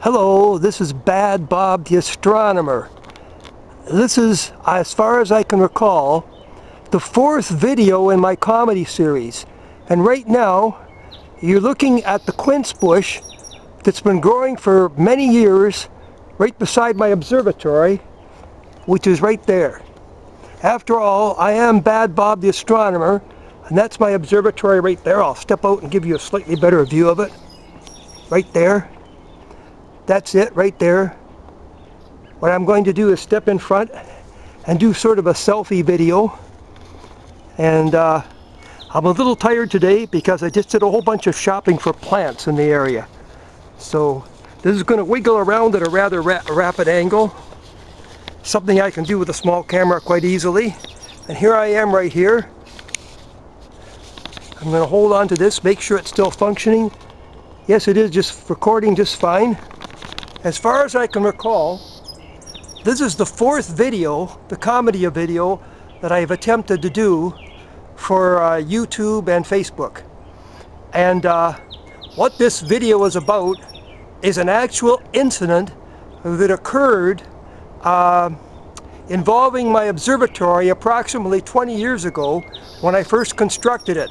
Hello, this is Bad Bob the Astronomer. This is, as far as I can recall, the 4th video in my comedy series. And right now, you're looking at the quince bush that's been growing for many years right beside my observatory, which is right there. After all, I am Bad Bob the Astronomer, and that's my observatory right there. I'll step out and give you a slightly better view of it. Right there. That's it right there. What I'm going to do is step in front and do sort of a selfie video. And I'm a little tired today because I just did a whole bunch of shopping for plants in the area. So this is going to wiggle around at a rather rapid angle. Something I can do with a small camera quite easily. And here I am right here. I'm going to hold on to this, make sure it's still functioning. Yes, it is just recording just fine. As far as I can recall, this is the 4th video, the comedy video, that I've attempted to do for YouTube and Facebook. And what this video is about is an actual incident that occurred involving my observatory approximately 20 years ago when I first constructed it.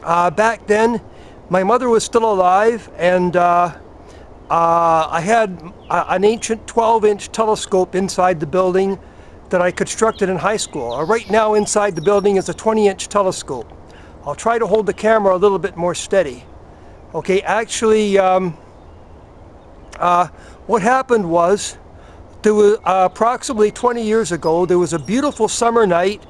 Back then, my mother was still alive, and I had an ancient 12-inch telescope inside the building that I constructed in high school. Right now inside the building is a 20-inch telescope. I'll try to hold the camera a little bit more steady. Okay, actually, what happened was, there was approximately 20 years ago, there was a beautiful summer night,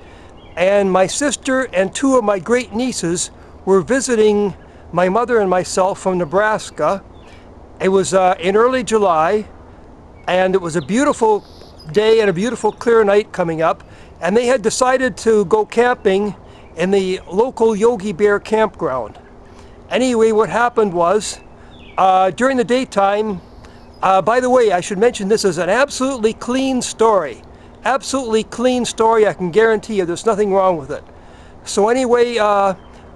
and my sister and 2 of my great nieces were visiting my mother and myself from Nebraska. It was in early July, and it was a beautiful day and a beautiful clear night coming up, and they had decided to go camping in the local Yogi Bear campground. Anyway, what happened was, during the daytime, by the way, I should mention this is an absolutely clean story. Absolutely clean story, I can guarantee you there's nothing wrong with it. So anyway,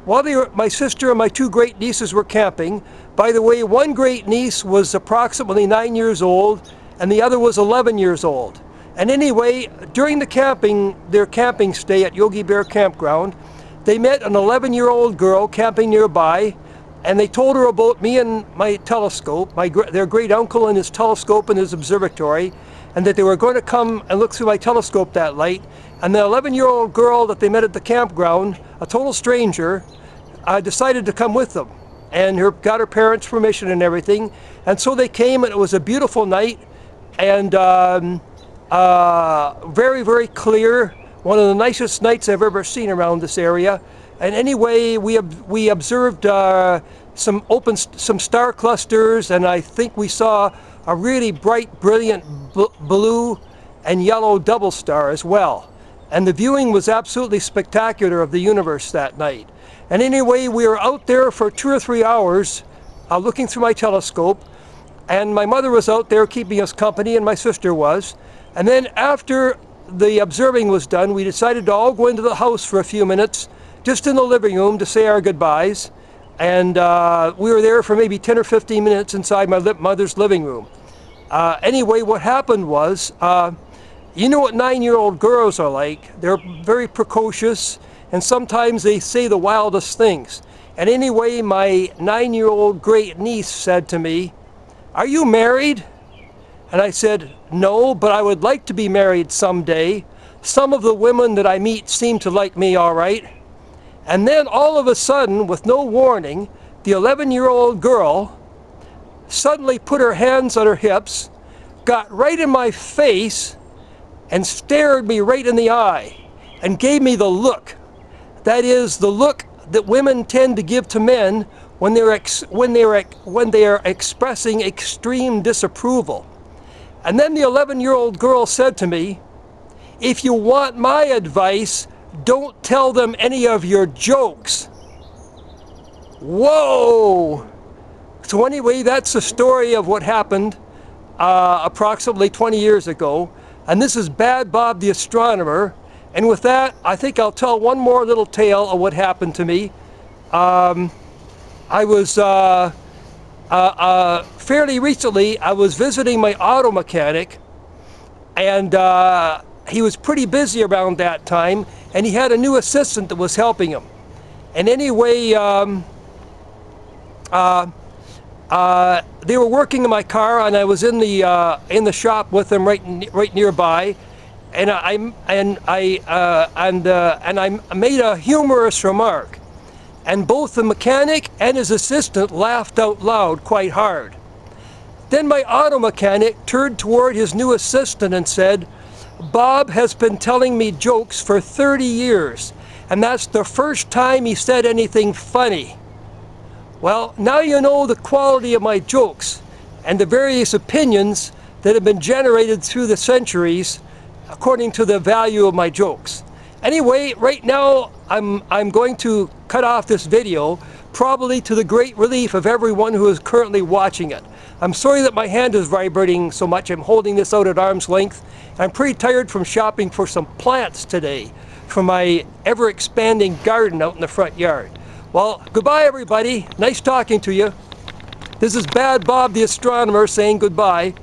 while my sister and my 2 great nieces were camping, by the way, one great niece was approximately 9 years old, and the other was 11 years old. And anyway, during their camping stay at Yogi Bear Campground, they met an 11-year-old girl camping nearby, and they told her about me and my telescope, their great uncle and his telescope and his observatory, and that they were going to come and look through my telescope that night. And the 11-year-old girl that they met at the campground, a total stranger, decided to come with them, and got her parents' permission and everything. And so they came, and it was a beautiful night, and very, very clear. One of the nicest nights I've ever seen around this area. And anyway, we observed some star clusters, and I think we saw a really bright, brilliant blue and yellow double star as well. And the viewing was absolutely spectacular of the universe that night. And anyway, we were out there for 2 or 3 hours looking through my telescope, and my mother was out there keeping us company, and my sister was. And then after the observing was done, we decided to all go into the house for a few minutes, just in the living room, to say our goodbyes. And we were there for maybe 10 or 15 minutes inside my mother's living room. Anyway, what happened was, you know what 9-year-old girls are like. They're very precocious, and sometimes they say the wildest things. And anyway, my 9-year-old great niece said to me, "Are you married?" And I said, "No, but I would like to be married someday. Some of the women that I meet seem to like me all right." And then all of a sudden, with no warning, the 11-year-old girl suddenly put her hands on her hips, got right in my face, and stared me right in the eye, and gave me the look. That is, the look that women tend to give to men when they are expressing extreme disapproval. And then the 11-year-old girl said to me, "If you want my advice, don't tell them any of your jokes." Whoa! So anyway, that's the story of what happened approximately 20 years ago. And this is Bad Bob the Astronomer. And with that, I think I'll tell one more little tale of what happened to me. I was fairly recently, I was visiting my auto mechanic, and he was pretty busy around that time, and he had a new assistant that was helping him. And anyway, they were working in my car, and I was in the shop with them right nearby, and I made a humorous remark, and both the mechanic and his assistant laughed out loud quite hard. Then my auto mechanic turned toward his new assistant and said, "Bob has been telling me jokes for 30 years, and that's the first time he said anything funny." Well, now you know the quality of my jokes and the various opinions that have been generated through the centuries according to the value of my jokes. Anyway, right now I'm going to cut off this video, probably to the great relief of everyone who is currently watching it. I'm sorry that my hand is vibrating so much. I'm holding this out at arm's length. I'm pretty tired from shopping for some plants today for my ever-expanding garden out in the front yard. Well, goodbye everybody. Nice talking to you. This is Bad Bob the Astronomer saying goodbye.